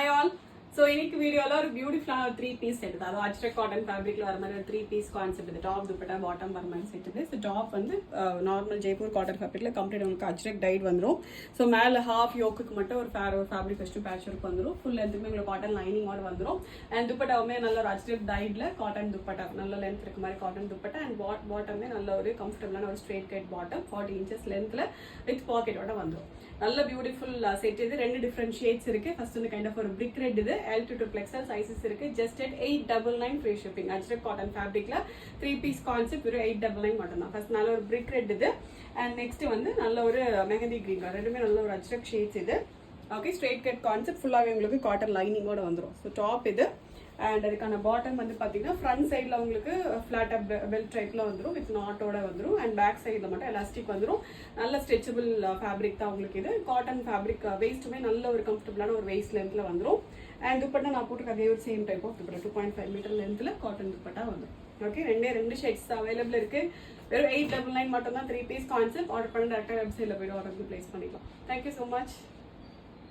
Hi all. So இன்னைக்கு வீடியோல ஒரு பியூட்டிஃபுல்லான ஒரு 3-piece செட் தான். அது அஜ்ரக் காட்டன் ஃபேப்ரிக்ல வர மாதிரி ஒரு 3-piece கான்செப்ட். இது டாப் துப்பட்டா பாட்டம் வர மாதிரி செட் இது. ஸோ டாப் வந்து நார்மல் ஜெய்ப்பூர் காட்டன் ஃபேப்ரிக்ல கம்ப்ளீட் உங்களுக்கு அஜ்ரக் டைட் வந்துடும். ஸோ மேலே ஹாஃப் யோக்குக்கு மட்டும் ஒரு ஃபேப்ரிக் வச்சு பேட்ச் ஒர்க் வந்துடும். ஃபுல் லென்த்துமே உங்களுக்கு காட்டன் லைனிங்கோட வந்துடும். அண்ட் துப்பட்டாவுமே நல்ல ஒரு அஜ்ரக் டைட்ல காட்டன் துப்பட்டா, நல்ல லென்த் இருக்க மாதிரி காட்டன் துப்பட்டா. அண்ட் பாட்டமே நல்ல ஒரு கம்ஃபர்டபுளான ஒரு ஸ்ட்ரெயிட் கட் பாட்டம் 40 inches லென்த்ல வித் பாக்கெட்டோட வந்துடும். நல்ல பியூட்டிஃபுல் செட் இது. ரெண்டு டிஃப்ரெண்ட் ஷேட்ஸ் இருக்கு. ஃபர்ஸ்ட் வந்து கைண்ட் ஆஃப் ஒரு பிரிக் ரெட் இது. L2 to XL சைஸஸ் இருக்கு. Just at 899 free shipping. Ajrak cotton ஃபேப்ரிக்ல 3-piece கான்செப்ட் வெறும் 899 மட்டும் தான். ஃபர்ஸ்ட் நல்ல ஒரு பிரிக் ரெட் இது. அண்ட் நெக்ஸ்ட் வந்து நல்ல ஒரு மெஹந்தி கிரீன். ரெண்டுமே நல்ல ஒரு அஜ்ரக் ஷேட்ஸ் இது. ஓகே, ஸ்ட்ரெயிட் கட் கான்செப்ட் ஃபுல்லாகவே உங்களுக்கு காட்டன் லைனிங்கோட வந்துடும். ஸோ டாப் இது. அண்ட் அதுக்கான பாட்டம் வந்து பார்த்தீங்கன்னா ஃப்ரண்ட் சைடில் உங்களுக்கு ஃப்ளாட் அப் பெல்ட் டைப்பில் வந்துடும் வித் நாட்டோட வந்துடும். அண்ட் பேக் சைடில் மட்டும் எலாஸ்டிக் வந்துடும். நல்ல ஸ்ட்ரெச்சபிள் ஃபேப்ரிக் தான் உங்களுக்கு இது. காட்டன் ஃபேப்ரிக் வேஸ்ட்டுமே நல்ல ஒரு கம்ஃபர்டபுளான ஒரு வேஸ்ட் லென்த்தில் வந்துடும். அண்ட் துப்பட்டா நான் போட்டு அதே ஒரு same type of dupatta 2.5 metre லென்த்தில் காட்டன் துப்பட்டா வந்துடும். ஓகே, ரெண்டு ஷேட்ஸ் அவைலபிள் இருக்கு. வெறும் 899 மட்டும் தான் 3-piece கான்செப்ட். ஆர்டர் பண்ண டேரக்டாக வெப்சைட்டில் போய்ட்டு ஆர்டர் பிளேஸ் பண்ணிக்கலாம். Thank you so much.